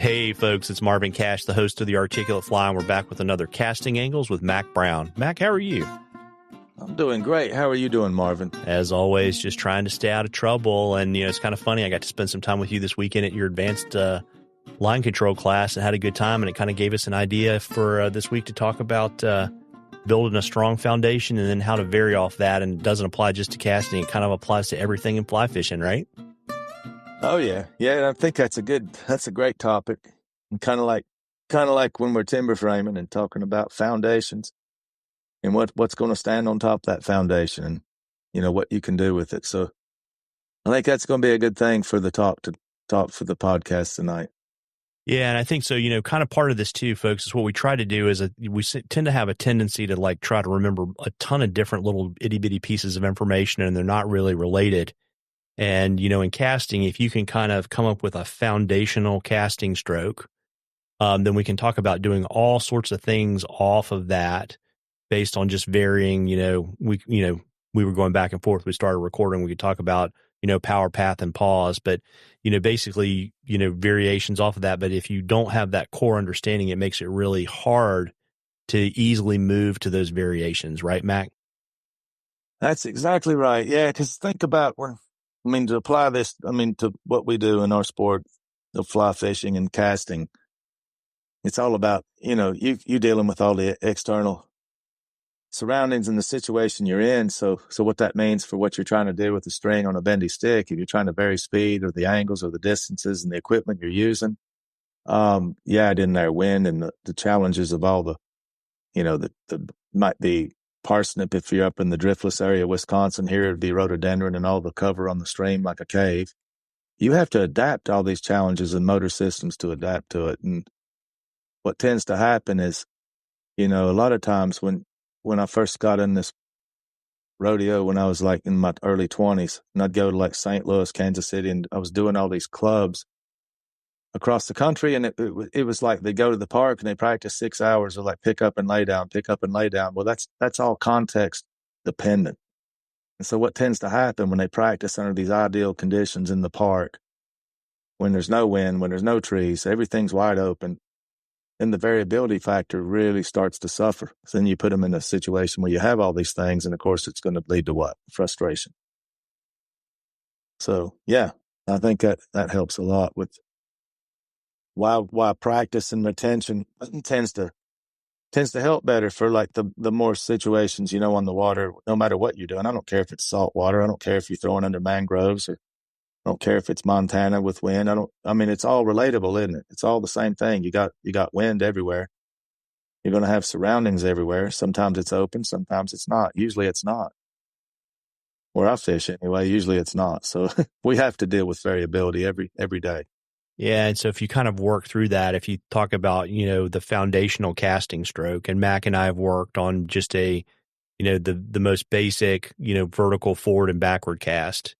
Hey folks, it's Marvin Cash, the host of The Articulate Fly, and we're back with another Casting Angles with Mac Brown. Mac, how are you? I'm doing great. How are you doing, Marvin? As always, just trying to stay out of trouble. And, it's kind of funny. I got to spend some time with you this weekend at your advanced line control class and had a good time. And it kind of gave us an idea for this week to talk about building a strong foundation and then how to vary off that. And it doesn't apply just to casting. It kind of applies to everything in fly fishing, right? Oh yeah. Yeah. I think that's a great topic. And kind of like when we're timber framing and talking about foundations and what's going to stand on top of that foundation and, what you can do with it. So I think that's going to be a good thing for the talk for the podcast tonight. Yeah, and I think so, kind of part of this too, folks, is what we try to do is we tend to have a tendency to try to remember a ton of different little itty bitty pieces of information and they're not really related. And, in casting, if you can kind of come up with a foundational casting stroke, then we can talk about doing all sorts of things off of that based on just varying, we were going back and forth. We started recording. We could talk about, power, path, and pause, but, basically, variations off of that. But if you don't have that core understanding, it makes it really hard to easily move to those variations. Right, Mac? That's exactly right. Yeah. Because think about to apply this, to what we do in our sport of fly fishing and casting, it's all about, you dealing with all the external surroundings and the situation you're in. So what that means for what you're trying to do with the string on a bendy stick, if you're trying to vary speed or the angles or the distances and the equipment you're using, add in there wind and the challenges of all the might be parsnip if you're up in the driftless area of Wisconsin. Here it'd be rhododendron and all the cover on the stream like a cave. You have to adapt all these challenges and motor systems to adapt to it. And what tends to happen is, a lot of times when I first got in this rodeo, when I was in my early 20s, and I'd go to St. Louis, Kansas City, and I was doing all these clubs across the country. And it was like they go to the park and they practice 6 hours of pick up and lay down, pick up and lay down. Well, that's all context dependent. And so what tends to happen when they practice under these ideal conditions in the park, when there's no wind, when there's no trees, everything's wide open, then the variability factor really starts to suffer. So then you put them in a situation where you have all these things, and of course it's going to lead to what? Frustration. So yeah, I think that helps a lot with why practice and retention tends to help better for the more situations, on the water, no matter what you're doing. I don't care if it's salt water. I don't care if you're throwing under mangroves, or I don't care if it's Montana with wind. It's all relatable, isn't it? It's all the same thing. You got wind everywhere. You're going to have surroundings everywhere. Sometimes it's open, sometimes it's not. Usually it's not. Where I fish anyway, usually it's not. So we have to deal with variability every day. Yeah, and so if you kind of work through that, if you talk about, the foundational casting stroke, and Mac and I have worked on just the most basic, vertical forward and backward cast,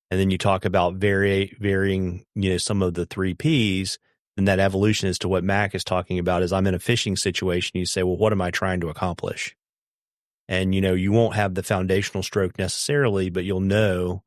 and then you talk about varying, some of the 3 Ps, and that evolution as to what Mac is talking about is I'm in a fishing situation. You say, well, what am I trying to accomplish? And, you won't have the foundational stroke necessarily, but you'll know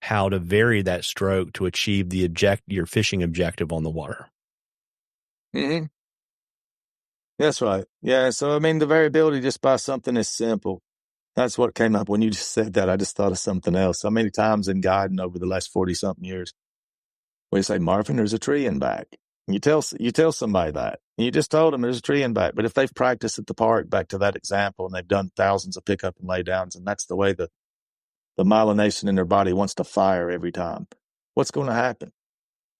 how to vary that stroke to achieve your fishing objective on the water. Mm-hmm. That's right. Yeah. So, the variability just by something as simple. That's what came up when you just said that. I just thought of something else. So many times in guiding over the last 40-something years, we say, Marvin, there's a tree in back. And you tell somebody that. And you just told them there's a tree in back. But if they've practiced at the park, back to that example, and they've done thousands of pickup and lay downs, and that's the way the myelination in their body wants to fire every time, what's going to happen?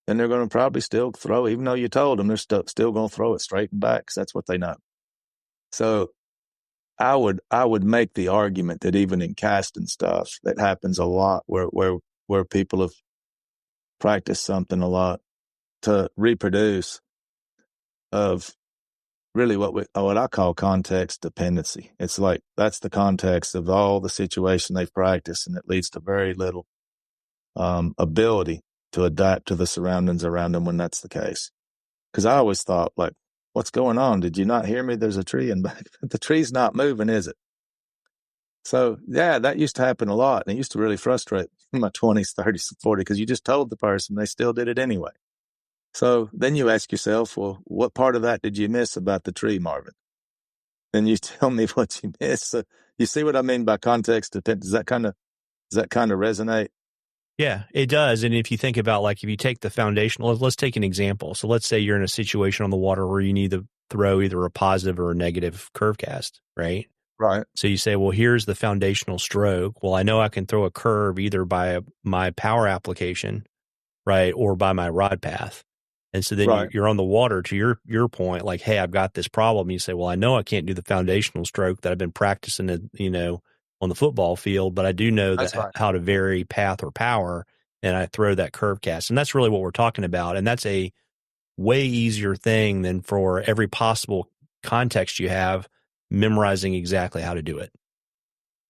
Then they're going to probably still throw, even though you told them, they're still going to throw it straight and back because that's what they know. So I would make the argument that even in casting stuff, that happens a lot where people have practiced something a lot to reproduce of really what I call context dependency. It's that's the context of all the situation they've practiced, and it leads to very little ability to adapt to the surroundings around them when that's the case. Because I always thought, what's going on? Did you not hear me? There's a tree in back. The tree's not moving, is it? So yeah, that used to happen a lot, and it used to really frustrate me in my 20s, 30s, and 40s because you just told the person, they still did it anyway. So then you ask yourself, well, what part of that did you miss about the tree, Marvin? Then you tell me what you missed. So you see what I mean by context dependent? Does that kind of resonate? Yeah, it does. And if you think about, like, if you take the foundational, let's take an example. So let's say you're in a situation on the water where you need to throw either a positive or a negative curve cast, right? Right. So you say, well, here's the foundational stroke. Well, I know I can throw a curve either by my power application, right, or by my rod path. And so then Right. you're on the water, to your point, like, hey, I've got this problem. You say, well, I know I can't do the foundational stroke that I've been practicing it, on the football field, but I do know That's that right. how to vary path or power, and I throw that curve cast. And that's really what we're talking about. And that's a way easier thing than for every possible context you have, memorizing exactly how to do it.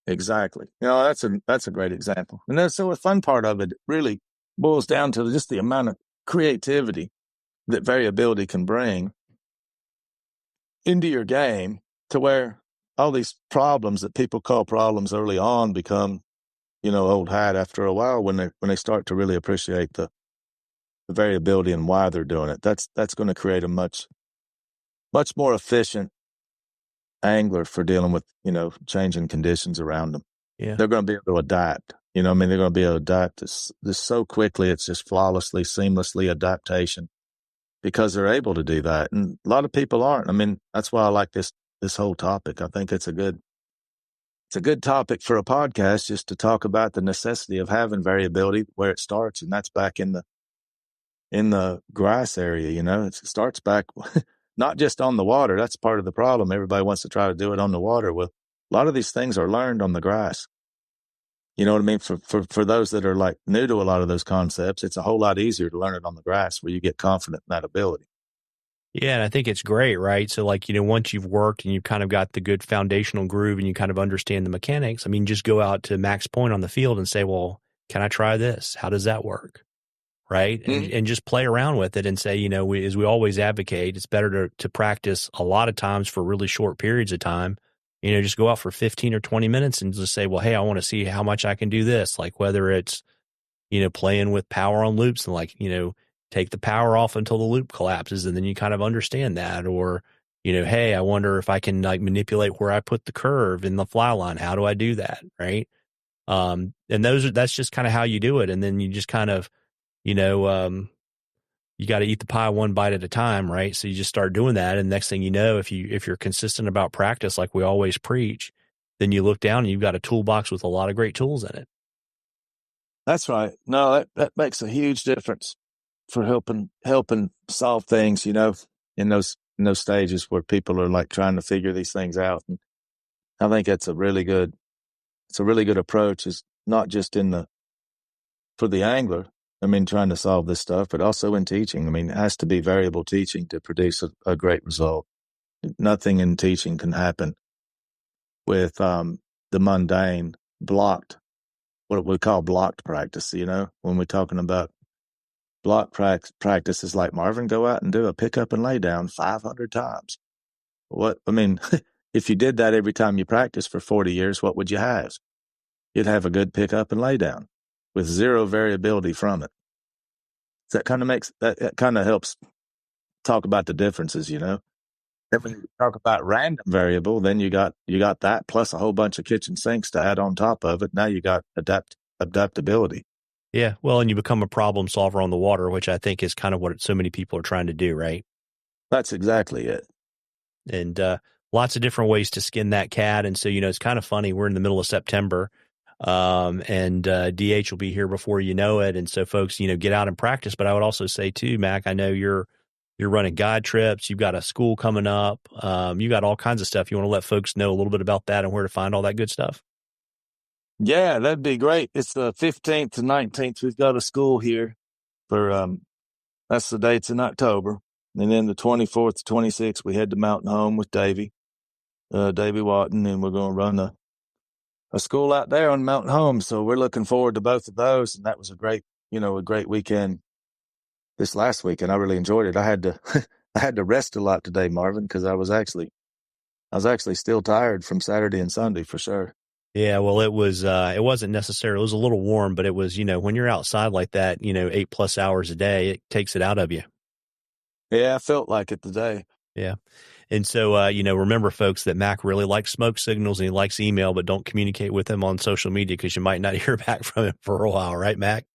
Exactly. That's a great example. And then so the fun part of it really boils down to just the amount of creativity that variability can bring into your game, to where all these problems that people call problems early on become, old hat after a while, when they start to really appreciate the variability and why they're doing it. That's going to create a much more efficient angler for dealing with, changing conditions around them. Yeah. They're going to be able to adapt. They're going to be able to adapt this so quickly. It's just flawlessly, seamlessly adaptation, because they're able to do that. And a lot of people aren't. I mean, that's why I like this whole topic. I think it's a good topic for a podcast, just to talk about the necessity of having variability where it starts, and that's back in the grass area. It starts back not just on the water. That's part of the problem. Everybody wants to try to do it on the water. Well, a lot of these things are learned on the grass. You know what I mean? For those that are like new to a lot of those concepts, it's a whole lot easier to learn it on the grass, where you get confident in that ability. Yeah, and I think it's great, right? So, like, once you've worked and you've kind of got the good foundational groove and you kind of understand the mechanics, I mean, just go out to Max Point on the field and say, well, can I try this? How does that work? Right. Mm-hmm. And just play around with it and say, as we always advocate, it's better to practice a lot of times for really short periods of time. Just go out for 15 or 20 minutes and just say, well, hey, I want to see how much I can do this. Like, whether it's, playing with power on loops and, like, take the power off until the loop collapses, and then you kind of understand that. Or, hey, I wonder if I can, like, manipulate where I put the curve in the fly line. How do I do that? Right. And that's just kind of how you do it. And then you just kind of, you know, um, you got to eat the pie one bite at a time, right? So you just start doing that, and next thing you know, if you're consistent about practice, like we always preach, then you look down and you've got a toolbox with a lot of great tools in it. That's right. No, that makes a huge difference for helping solve things, in those stages where people are like trying to figure these things out. And I think it's a really good approach, is not just for the angler. I mean, trying to solve this stuff, but also in teaching. I mean, it has to be variable teaching to produce a great result. Nothing in teaching can happen with the mundane blocked, what we call blocked practice. When we're talking about block practices, like, Marvin, go out and do a pickup and lay down 500 times. I mean, if you did that every time you practice for 40 years, what would you have? You'd have a good pickup and lay down with zero variability from it. So that kind of helps talk about the differences, Then when you talk about random variable, then you got that plus a whole bunch of kitchen sinks to add on top of it. Now you got adaptability. Yeah. Well, and you become a problem solver on the water, which I think is kind of what so many people are trying to do, right? That's exactly it. And lots of different ways to skin that cat. And so, it's kind of funny. We're in the middle of September, and DH will be here before you know it. And so, folks, get out and practice. But I would also say too, Mac, I know you're running guide trips. You've got a school coming up. You got all kinds of stuff. You want to let folks know a little bit about that and where to find all that good stuff? Yeah, that'd be great. It's the 15th to 19th. We've got a school here for that's the dates in October. And then the 24th to 26th, we head to Mountain Home with Davy Watton, and we're going to run a school out there on Mountain Home. So we're looking forward to both of those. And that was a great weekend this last weekend. I really enjoyed it. I had to I had to rest a lot today, Marvin, because I was actually still tired from Saturday and Sunday, for sure. Yeah, well, it wasn't necessarily, it was a little warm, but it was, when you're outside like that, 8+ hours a day, it takes it out of you. Yeah, I felt like it today. Yeah. And so, remember, folks, that Mac really likes smoke signals and he likes email, but don't communicate with him on social media because you might not hear back from him for a while, right, Mac?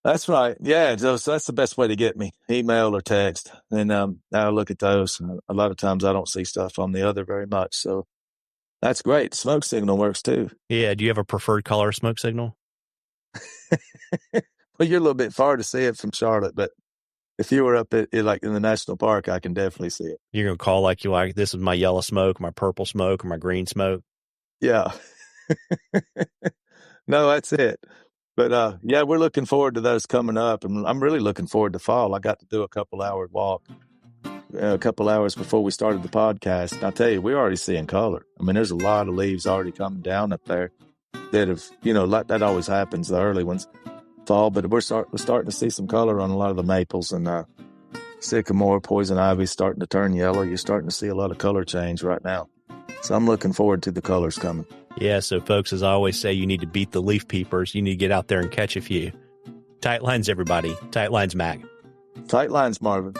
That's right. Yeah, so that's the best way to get me, email or text. And I'll look at those. A lot of times I don't see stuff on the other very much. So that's great. Smoke signal works too. Yeah. Do you have a preferred color smoke signal? Well, you're a little bit far to see it from Charlotte, but if you were up at like in the national park, I can definitely see it. You're going to call like this is my yellow smoke, my purple smoke, or my green smoke. Yeah. No, that's it. But yeah, we're looking forward to those coming up, and I'm really looking forward to fall. I got to do a couple-hour walk a couple hours before we started the podcast. And I tell you, we're already seeing color. I mean, there's a lot of leaves already coming down up there that have, like that always happens, the early ones fall, but we're starting to see some color on a lot of the maples, and sycamore, poison ivy starting to turn yellow. You're starting to see a lot of color change right now. So I'm looking forward to the colors coming. Yeah, so folks, as I always say, you need to beat the leaf peepers. You need to get out there and catch a few. Tight lines, everybody. Tight lines, Mac. Tight lines, Marvin.